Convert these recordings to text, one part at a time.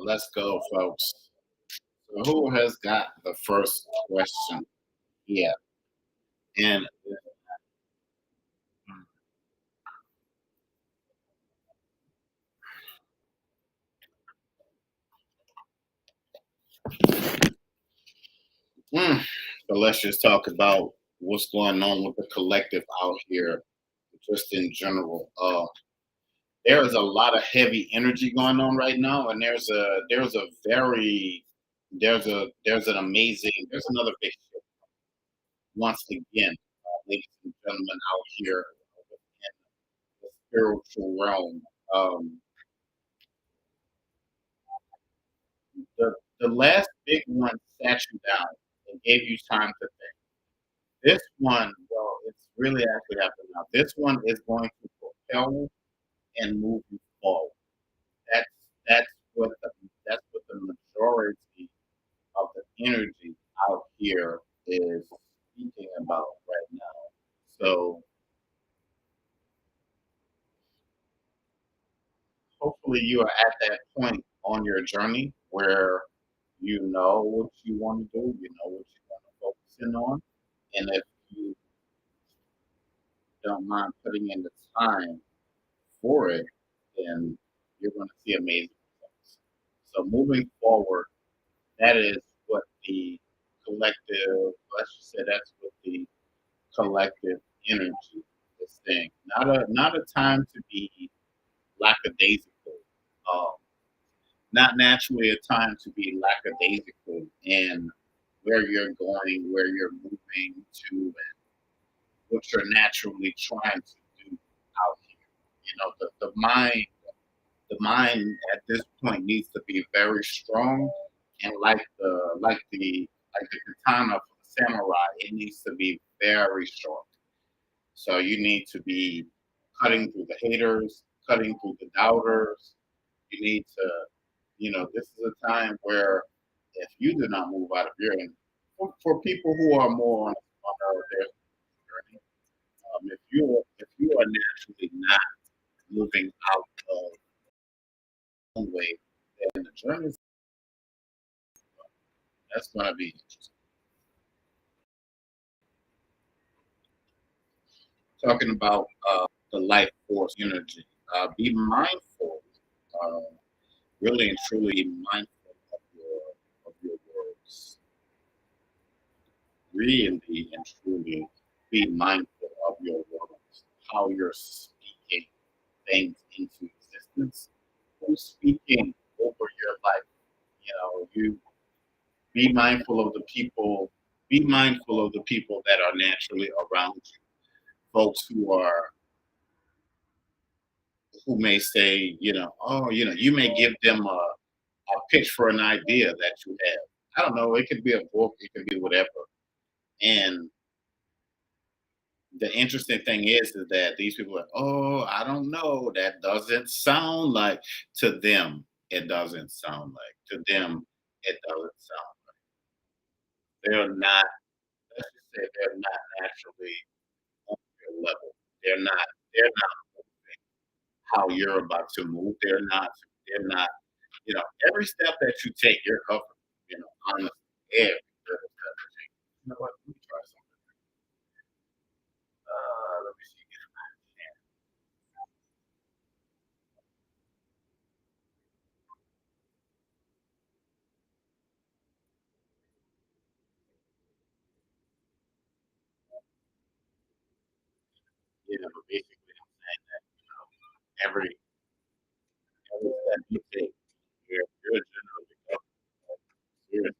Let's go, folks. So who has got the first question? Yeah, and mm, so let's just talk about what's going on with the collective out here, just in general. There is a lot of heavy energy going on right now, and there's a very there's an amazing there's another big shift once again, ladies and gentlemen, out here in the spiritual realm. Um, the last big one sat you down and gave you time to think. This one, well, it's really actually happening now. This one is going to propel and move you forward. That's that's that's what the majority of the energy out here is speaking about right now. So hopefully you are at that point on your journey where you know what you want to do, you know what you want to focus in on, and if you don't mind putting in the time for it, then you're going to see amazing results. So moving forward, that is what the collective, let's just say that's what the collective energy is saying. Not a time to be lackadaisical. Um, Not naturally a time to be lackadaisical in where you're going, where you're moving to, and what you're naturally trying to do out here. You know, the mind at this point needs to be very strong, and like the katana for the samurai, it needs to be very strong. So you need to be cutting through the haters, cutting through the doubters. You need to, this is a time where if you do not move out of your end, for people who are more on their journey, if you are naturally not moving out of your own way, then the journey that's going to be interesting. Talking about the life force energy, be mindful, uh, really and truly mindful of your words. Really and truly be mindful of your words, how you're speaking things into existence, who's speaking over your life. You be mindful of the people. Be mindful of the people that are naturally around you. Folks who may say, oh, you may give them a pitch for an idea that you have. I don't know. It could be a book. It could be whatever. And the interesting thing is that these people are, oh, I don't know. That doesn't sound like to them. It doesn't sound like to them. It doesn't sound. They're not. Let's just say they're not naturally on your level. They're not. They're not how you're about to move. They're not. They're not. Every step that you take, you're covered. Honestly, every little step you take. You know what? Let me try something. Let me see. But basically, I'm saying that every step you take, you're generally covered. There's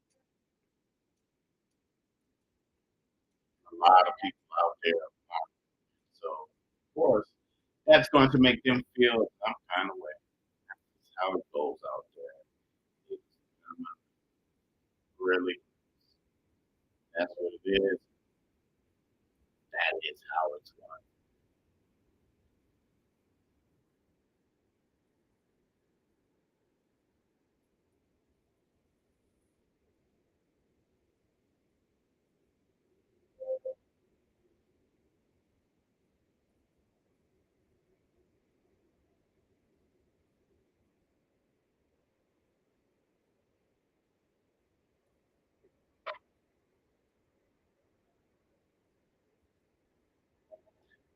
a lot of people out there. So, of course, that's going to make them feel some kind of way. That's how it goes out there. It's really, that's what it is. That is how it's going.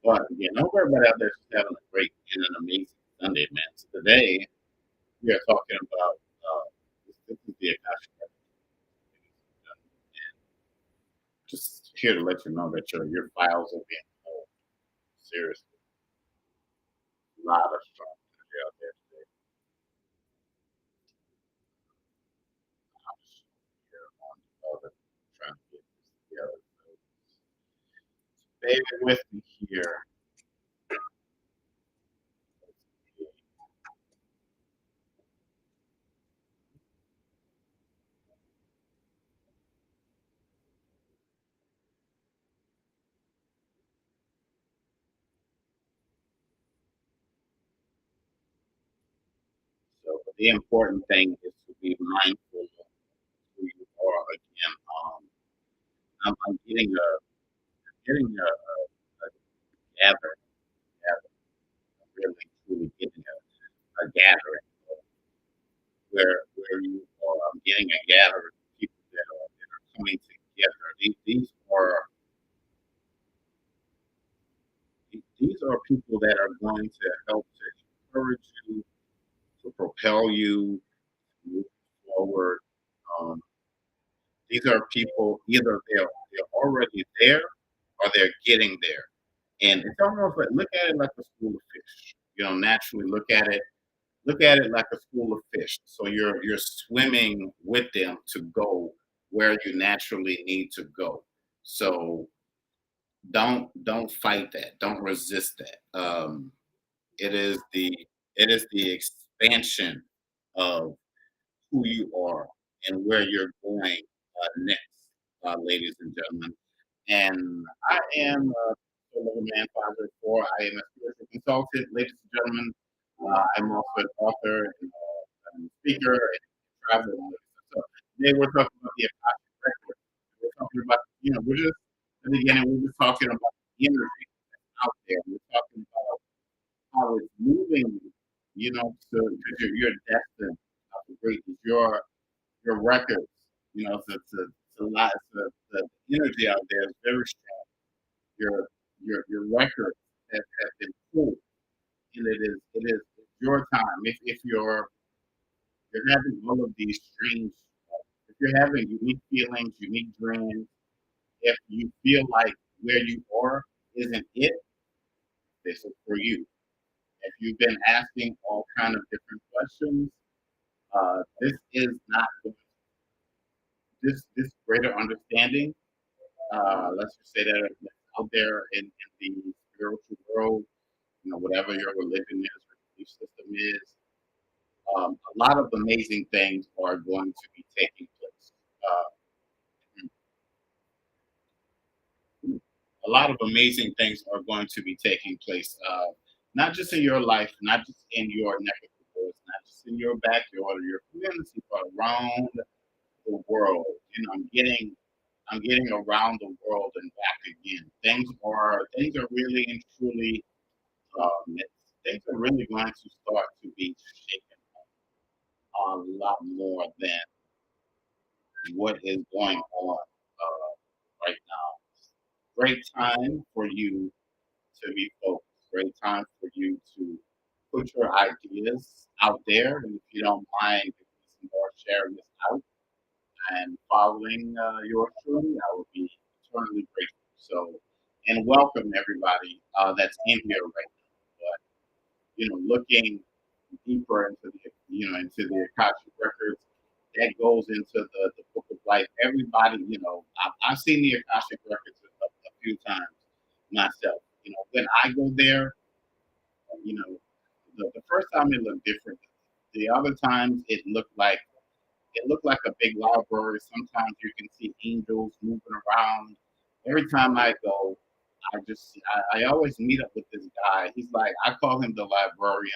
But yeah, I hope everybody out there is having a great and an amazing Sunday, man. So today we are talking about this is the Akashic and just here to let you know that your files are being held. Seriously, a lot of strong energy out there today. I'm just here on the other trying to get this together. So bear with me here. So the important thing is to be mindful of who you are. Again, I'm getting a gather, gather, really truly getting a gathering where you are getting a gathering of people that are coming together. These are people that are going to help to encourage you, to propel you, to move forward. Um, these are people either they're already there or they're getting there. And it's almost like look at it like a school of fish. Naturally look at it like a school of fish. So you're swimming with them to go where you naturally need to go. So don't fight that. Don't resist that. It is the expansion of who you are and where you're going next, ladies and gentlemen. And I am Solo Man 504. I am a spiritual consultant, ladies and gentlemen. I'm also an author and speaker and traveler. So today we're talking about the Akashic record. We're talking about, we're just in the beginning. We're just talking about the energy out there. We're talking about how it's moving. So because you're destined for greatness. Your records. It's a lot. The energy out there is very strong. Your records have been pulled, and it's your time. If you're having all of these strange, if you're having unique feelings, unique dreams, if you feel like where you are isn't it, this is for you. If you've been asking all kind of different questions, this is not this greater understanding. Let's just say that it's out there in the spiritual world, whatever your religion is, or belief system is, a lot of amazing things are going to be taking place. A lot of amazing things are going to be taking place, not just in your life, not just in your neck of the woods, not just in your backyard or your community, but around the world. I'm getting around the world and back again. Things are really and truly things are really going to start to be shaken a lot more than what is going on right now. Great time for you to be focused. Great time for you to put your ideas out there. And if you don't mind giving me some more sharing this out and following yours truly, I would be eternally grateful. So, and welcome everybody that's in here right now. But looking deeper into the Akashic records, that goes into the book of life. Everybody, I've seen the Akashic records a few times myself. When I go there, you know, the first time it looked different. The other times it looked like a big library. Sometimes you can see angels moving around. Every time I go, I always meet up with this guy. He's like I call him the librarian.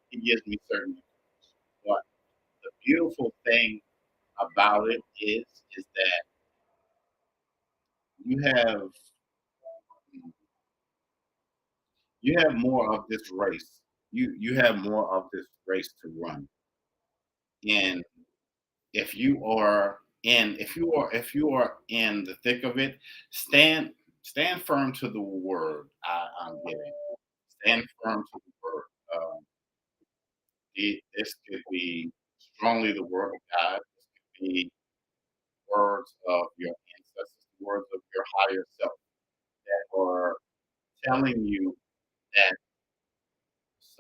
He gives me certain information. But the beautiful thing about it is that you have you have more of this race. You have more of this race to run. And if you are in the thick of it, stand stand firm to the word I'm getting. Stand firm to the word. This could be strongly the word of God. This could be words of your ancestors, words of your higher self that are telling you that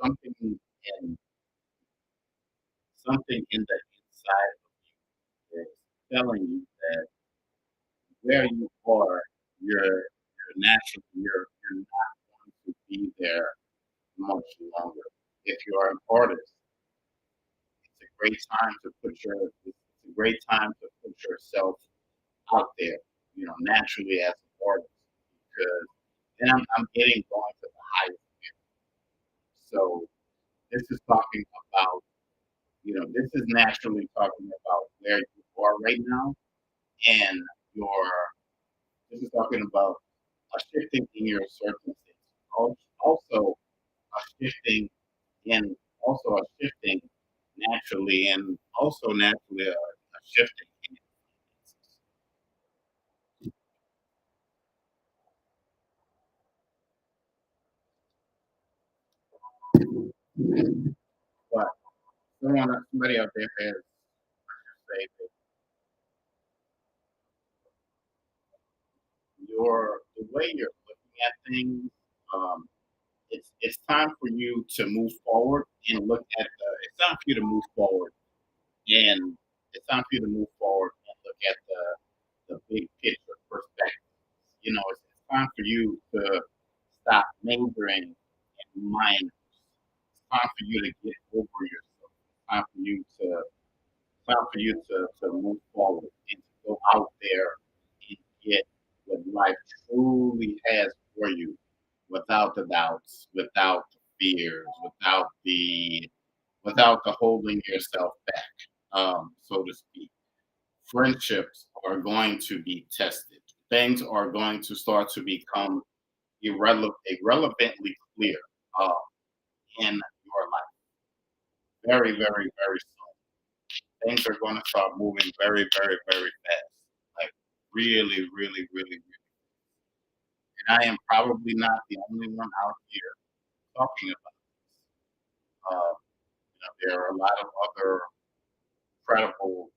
something in something in the inside is telling you that where you are, you're naturally you're not going to be there much longer. If you are an artist, it's a great time to it's a great time to put yourself out there, naturally as an artist, because then I'm getting going to the highest. So this is talking about, this is naturally talking about where you are right now, and your this is talking about a shifting in your circumstances. Also a shifting in also a shifting naturally, and also naturally a shifting in but somebody out there has say that the way you're looking at things, um, it's time for you to move forward and look at the it's time for you to move forward and it's time for you to move forward and look at the big picture perspective. It's time for you to stop majoring in minors. It's time for you to get over yourself. It's time for you to to move forward and to go out there and get what life truly has for you without the doubts, without the fears, without the holding yourself back, so to speak. Friendships are going to be tested. Things are going to start to become irrelevantly clear uh, in your life very, very, very soon. Things are going to start moving very, very, very fast. Like really, really, really, really. And I am probably not the only one out here talking about this. There are a lot of other credible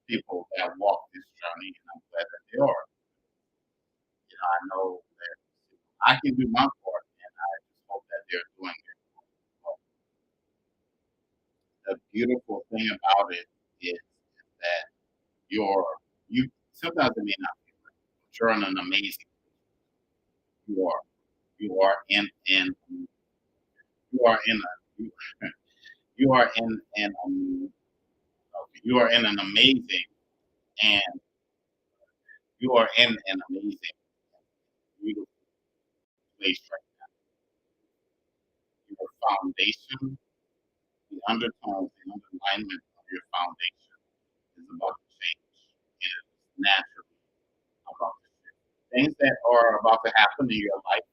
people that walk this journey, and I'm glad that they are. I know that I can do my part, and I just hope that they're doing it. Well, the beautiful thing about it is that you're you sometimes it may not feel like, but you're in an amazing. You are. You are in you are in a you, you are in an you are in an amazing and you are in an amazing beautiful place right now. Your foundation, the undertones, the underlinement of your foundation is about to change. And it's naturally about to change. Things that are about to happen in your life,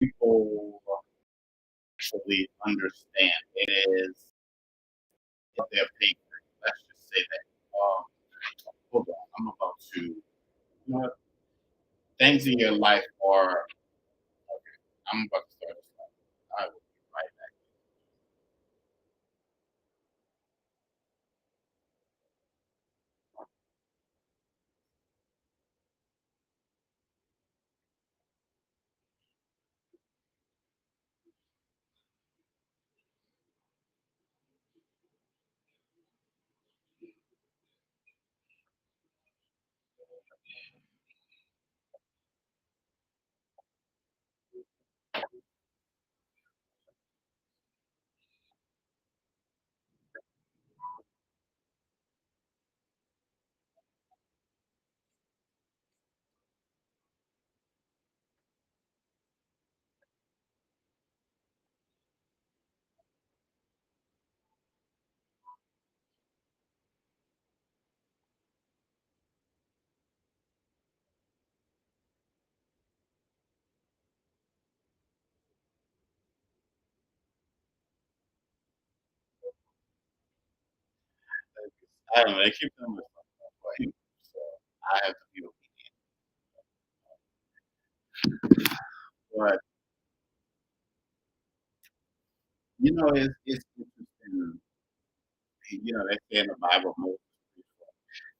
people actually understand. It is their paper. Let's just say that. Hold on, I'm about to. Things in your life are. Okay, I'm about to start this life. I will be right back. I don't know. They keep doing this stuff, so I have to be obedient. But it's interesting. They say in the Bible, Moses.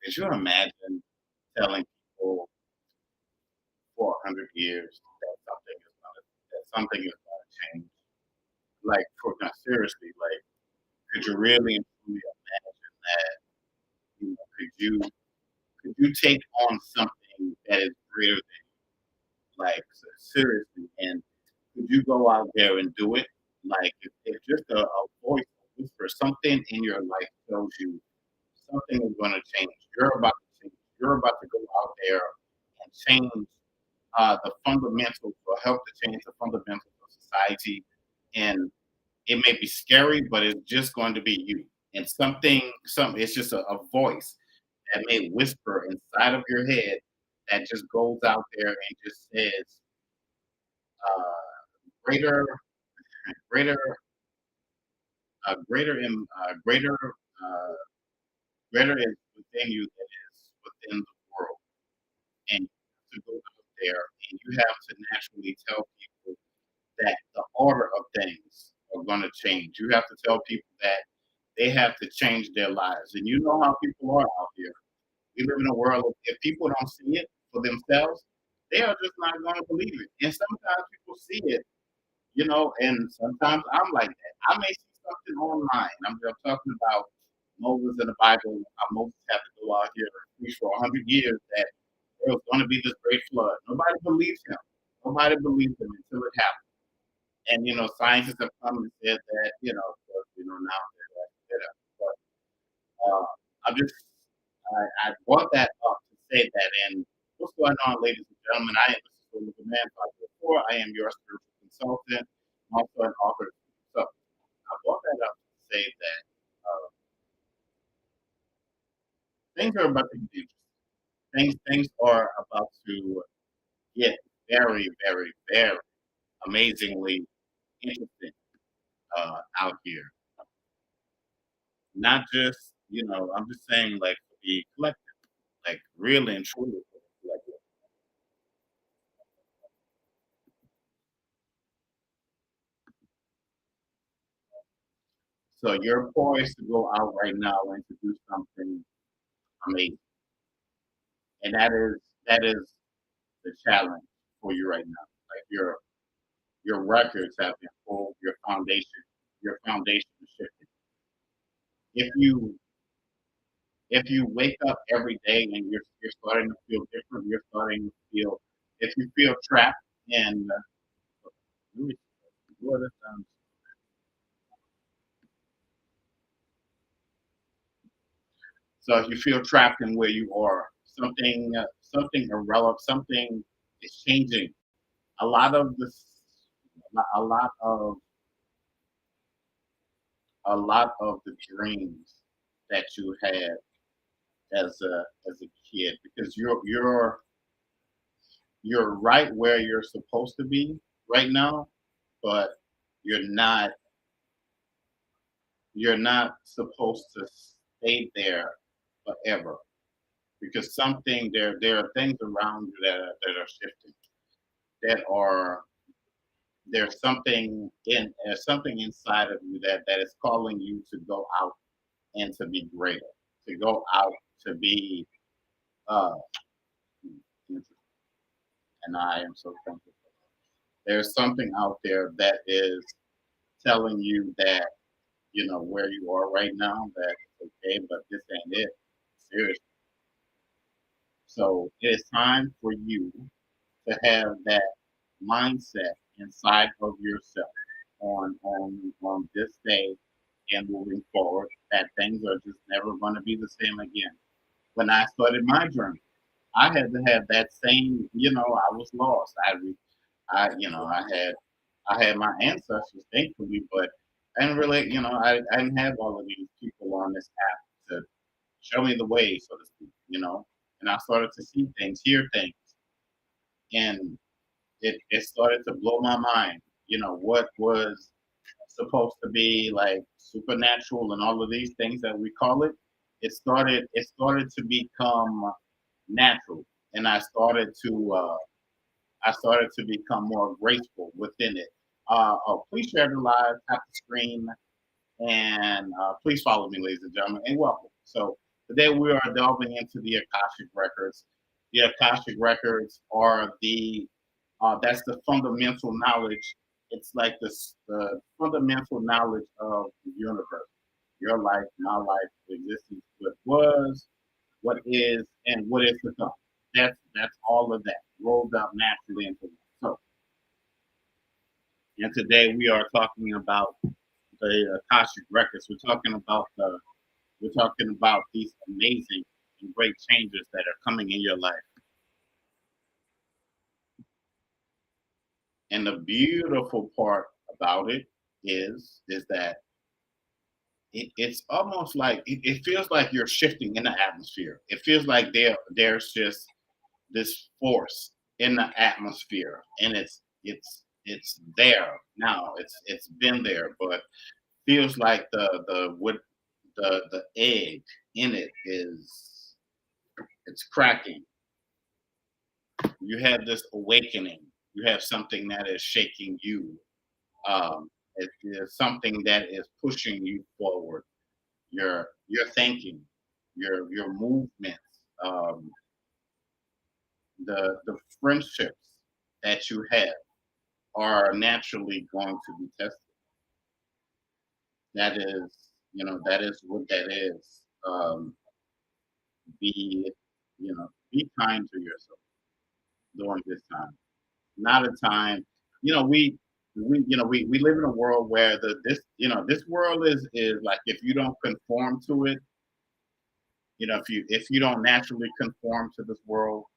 Could you imagine telling people for 100 years that something is gonna change? Like, for now, seriously, like, could you really and truly imagine that? Could you take on something that is greater than like seriously, and could you go out there and do it? Like, if just a voice, a whisper, something in your life tells you something is going to change. You're about to change. You're about to go out there and change the fundamentals, or help to change the fundamentals of society. And it may be scary, but it's just going to be you. And it's just a voice that may whisper inside of your head that just goes out there and just says, greater, greater, greater is within you than is within the world. And you have to go out there and you have to naturally tell people that the order of things are going to change. You have to tell people that they have to change their lives. And you know how people are out here. We live in a world of, if people don't see it for themselves, they are just not going to believe it. And sometimes people see it, and sometimes I'm like that. I may see something online. I'm just talking about Moses in the Bible, how Moses had to go out here and preach for 100 years that there was going to be this great flood. Nobody believes him. Nobody believes him until it happened. And scientists have come and said that, of course, now they're better. But uh, I'm just I brought that up to say that. And what's going on, ladies and gentlemen? I am Mr. Soul of the Man 544. I am your spiritual consultant, also an author. So I brought that up to say that things are about to get interesting. Things are about to get very, very, very amazingly interesting out here. Not just, I'm just saying, like, for the collective, like, really and truly for the collective. So you're poised to go out right now and to do something amazing, and that is the challenge for you right now. Like, your records have been full, your foundation is shifted. If you wake up every day and you're starting to feel different, you're starting to feel, if you feel trapped in what is, so if you feel trapped in where you are, something irrelevant, something is changing. A lot of this, a lot of a lot of the dreams that you had as a kid, because you're right where you're supposed to be right now, but you're not you're not supposed to stay there forever, because there are things around you that are shifting, that are there's something inside of you that is calling you to go out and to be greater, to go out to be uh and I am so thankful. There's something out there that is telling you that, where you are right now, that it's okay, but this ain't it. Seriously. So it is time for you to have that mindset inside of yourself on this day and moving forward, that things are just never going to be the same again. When I started my journey, I had to have that same, I was lost. I had my ancestors, thankfully, but I didn't really, I didn't have all of these people on this app to show me the way, so to speak, and I started to see things, hear things, and it started to blow my mind. What was supposed to be like supernatural and all of these things that we call it, it started to become natural, and I started to I started to become more graceful within it. Please share the live, tap the screen, and please follow me, ladies and gentlemen, and welcome. So today we are delving into the Akashic records. The Akashic records are that's the fundamental knowledge. It's like the fundamental knowledge of the universe, your life, my life, the existence, what was, what is, and what is to come. That's all of that rolled up naturally into one. So, and today we are talking about the Akashic records. We're talking about these amazing and great changes that are coming in your life. And the beautiful part about it is that it's almost like it feels like you're shifting in the atmosphere. It feels like there's just this force in the atmosphere, and it's there now. It's been there, but feels like the egg in it is it's cracking. You have this awakening. You have something that is shaking you. It is something that is pushing you forward. Your thinking, your movements, the friendships that you have are naturally going to be tested. That is, that is what that is. Be, be kind to yourself during this time. Not a time, you know, we live in a world where this world is like if you don't conform to it, if you don't naturally conform to this world,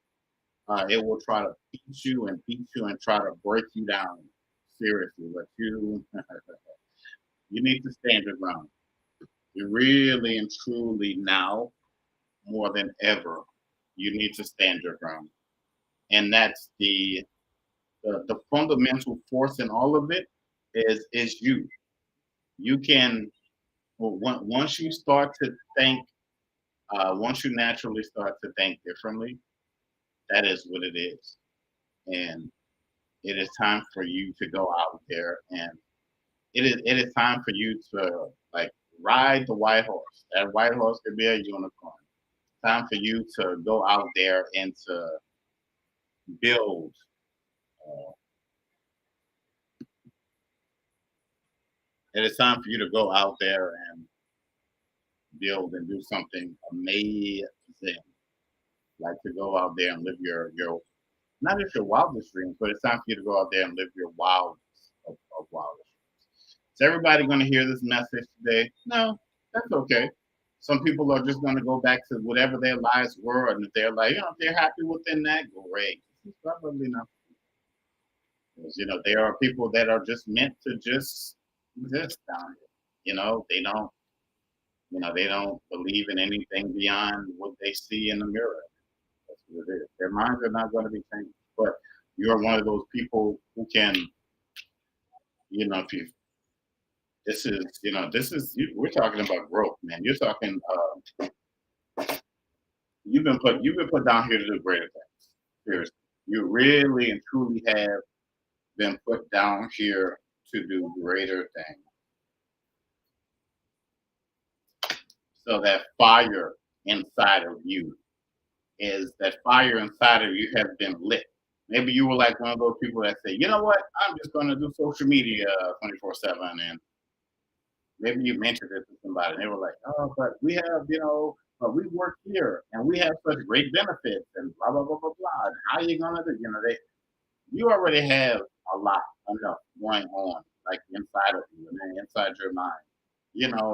it will try to beat you and try to break you down seriously. But you need to stand your ground. You really and truly now more than ever, you need to stand your ground, and that's the fundamental force in all of it is you. You can once you start to think, once you naturally start to think differently, that is what it is, and it is time for you to go out there and it is time for you to like ride the white horse. That white horse could be a unicorn. Time for you to go out there and to build. Uh, it is time for you to go out there and build and do something amazing. Like to go out there and live your not just your wildest dreams, but it's time for you to go out there and live your wildest of wildest dreams. Is everybody going to hear this message today? No, that's okay. Some people are just going to go back to whatever their lives were, and if they're like, if they're happy within that, great. This is probably not. Because, there are people that are just meant to just exist down here. They don't believe in anything beyond what they see in the mirror. That's what it is. Their minds are not going to be changed. But you're one of those people who can, if you, we're talking about growth, man. You're talking, you've been put down here to do greater things. Seriously. You really and truly have been put down here to do greater things. So that fire inside of you that fire inside of you has been lit. Maybe you were like one of those people that say, you know what, I'm just going to do social media 24/7. And maybe you mentioned it to somebody and they were like, oh, but we have, but we work here and we have such great benefits and blah, blah, blah, blah, blah. And how are you going to do, you already have a lot enough going on, like inside of you and then inside your mind,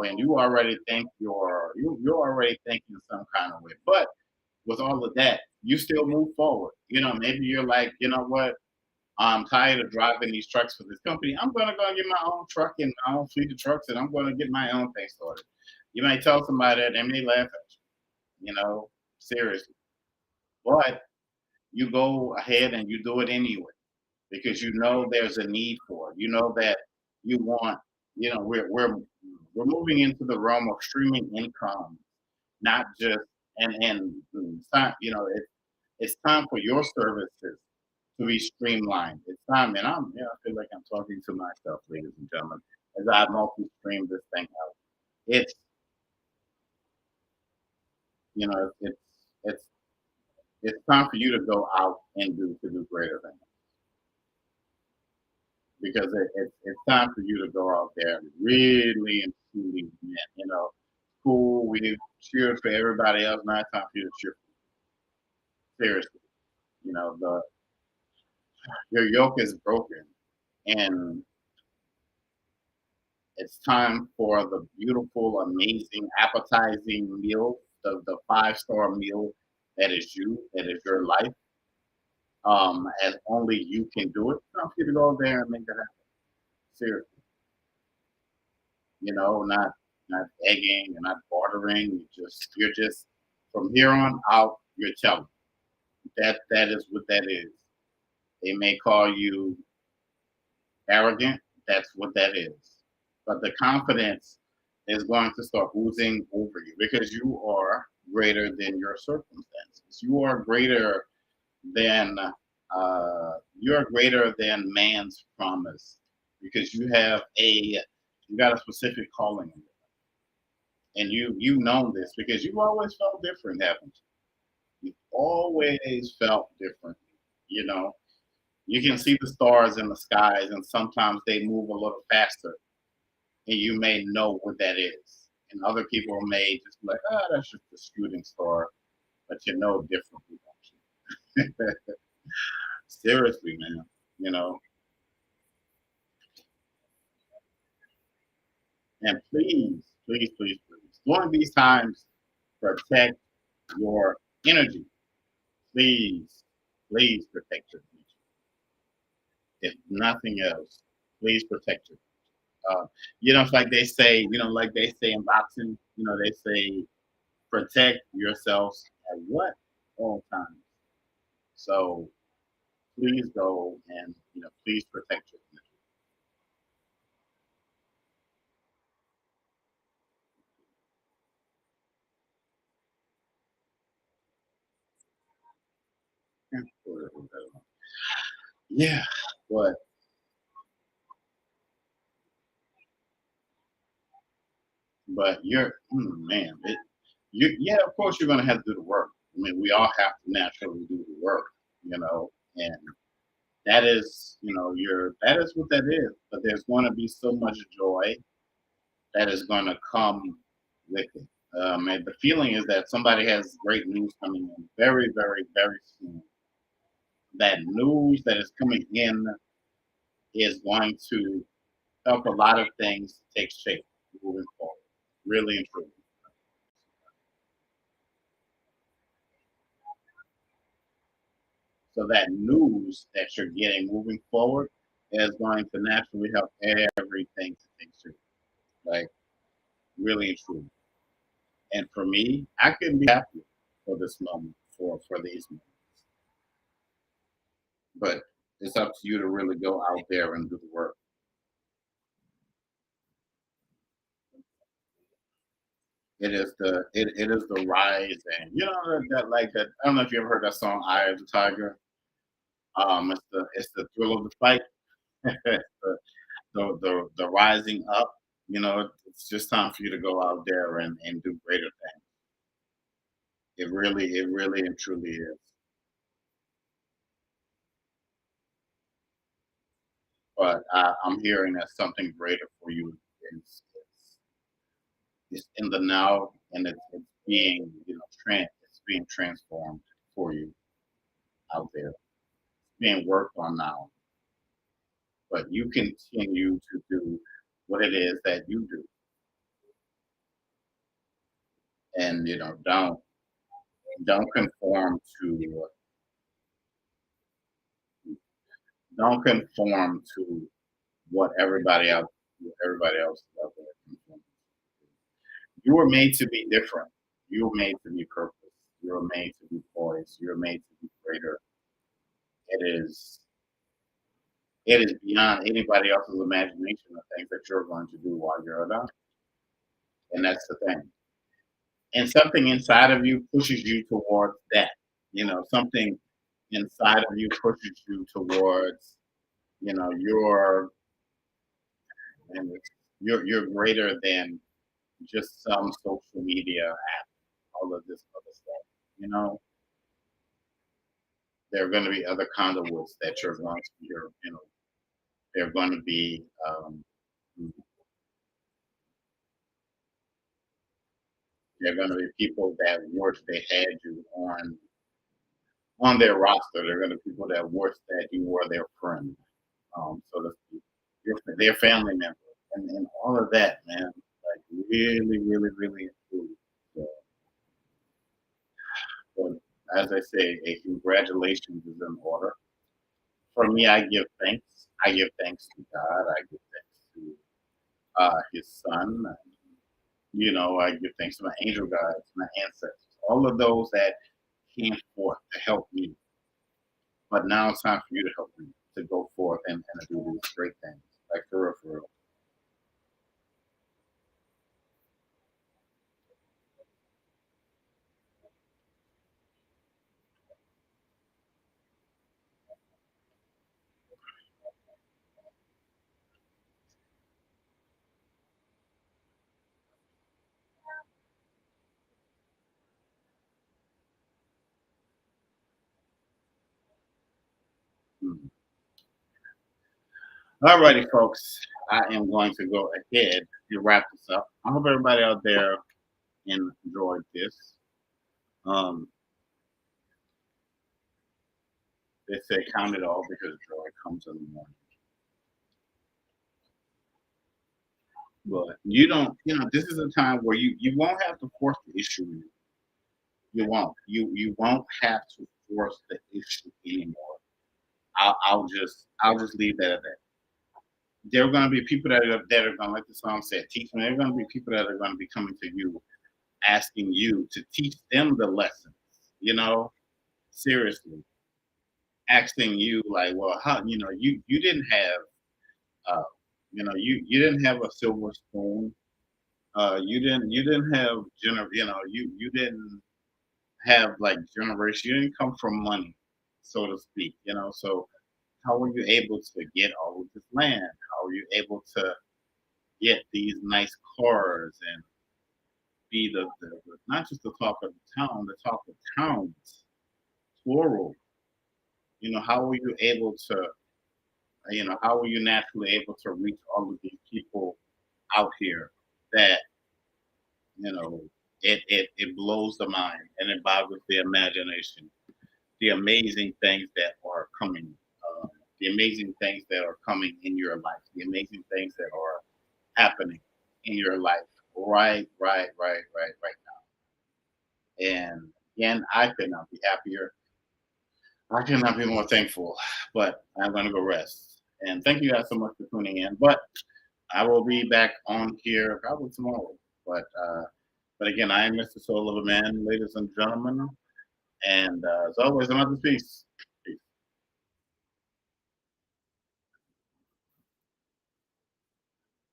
and you already think you're already thinking some kind of way. But with all of that, you still move forward. Maybe you're like, you know what? I'm tired of driving these trucks for this company. I'm going to go and get my own truck and my own fleet of trucks, and I'm going to get my own thing started. You may tell somebody that and they may laugh at seriously. But you go ahead and you do it anyway because there's a need for it. You know that you want, we're moving into the realm of streaming income, not just and it's time, it's time for your services to be streamlined. It's time, and I feel like I'm talking to myself, ladies and gentlemen, as I multi-stream this thing out. It's it's it's time for you to go out and do greater things because it's time for you to go out there and really and truly win. Cool. We cheered for everybody else. Now it's time for you to cheer. Seriously, the your yoke is broken, and it's time for the beautiful, amazing, appetizing meal, the 5-star meal that is you, that is your life. As only you can do it. It's time for you to go there and make that happen. Seriously, not begging, you're not bartering. You're just from here on out. You're telling that is what that is. They may call you arrogant. That's what that is. But the confidence is going to start oozing over you because you are greater than your circumstances. You are greater than man's promise because you got a specific calling in it. And you've known this because you've always felt different, haven't you? You've always felt different. You know, you can see the stars in the skies, and sometimes they move a little faster, and you may know what that is. And other people may just be like, that's just a shooting star, but you know differently, don't you? Seriously, man. You know, and please, please, please, please, during these times, protect your energy. Please, please protect your energy. If nothing else, please protect it. Uh, it's like they say in boxing, they say protect yourselves at what? All times. So please go and, please protect your energy. Yeah, but man, yeah, of course you're gonna have to do the work. I mean, we all have to naturally do the work, and that is, that is what that is. But there's going to be so much joy that is going to come with it. And the feeling is that somebody has great news coming in very, very, very soon. That news that is coming in is going to help a lot of things take shape moving forward, really and truly. So that news that you're getting moving forward is going to naturally help everything to take shape, like really and truly. And for me, I couldn't be happier for this moment, for these moments. But it's up to you to really go out there and do the work. It is the rise, and that like that. I don't know if you ever heard that song "Eye of the Tiger." It's the thrill of the fight, the, the rising up. It's just time for you to go out there and do greater things. It really and truly is. But I'm hearing that something greater for you is in the now, and it's being it's being transformed for you out there, being worked on now. But you continue to do what it is that you do, and don't conform to don't conform to what everybody else is out there conforming. You were made to be different. You were made to be purpose. You were made to be poised. You were made to be greater. It is it is beyond anybody else's imagination of things that you're going to do while you're adult. And that's the thing. And something inside of you pushes you towards that. Something. inside of you pushes you towards, your and you're greater than just some social media app, all of this other stuff. You know, there are going to be other conduits that you're going to hear. They're going to be they're going to be people that wish they had you on their roster. They're going to be people that wish that you were their friend, so to speak, their family member, and all of that, man. Like really, really, really improved. So, but as I say, a congratulations is in order. For me, I give thanks. I give thanks to God. I give thanks to His Son. I give thanks to my angel guides, my ancestors, all of those that came forth to help me. But now it's time for you to help me to go forth and do these great things. Like for real, for real. Mhm. All righty, folks. I am going to go ahead and wrap this up. I hope everybody out there enjoyed this. Um, they say count it all because joy comes in the morning. But you don't, this is a time where you won't have to force the issue. You won't. You won't have to force the issue anymore. I'll just leave that at that. There are going to be people that are going to, like the song said, teach me. There are going to be people that are going to be coming to you, asking you to teach them the lessons. You know, seriously, asking you like, well, how you didn't have, uh, you didn't have a silver spoon. You didn't have you didn't have like generation. You didn't come from money, so to speak. So how were you able to get all of this land? How were you able to get these nice cars and be the not just the talk of the town, the talk of towns, plural. How were you able to, how were you naturally able to reach all of these people out here that, you know, it blows the mind and it boggles the imagination. The amazing things that are coming, the amazing things that are coming in your life, the amazing things that are happening in your life right now. And again, I could not be happier. I could not be more thankful. But I'm going to go rest. And thank you guys so much for tuning in. But I will be back on here probably tomorrow. But again, I am Mr. Soul of a Man, ladies and gentlemen. And as always, another peace.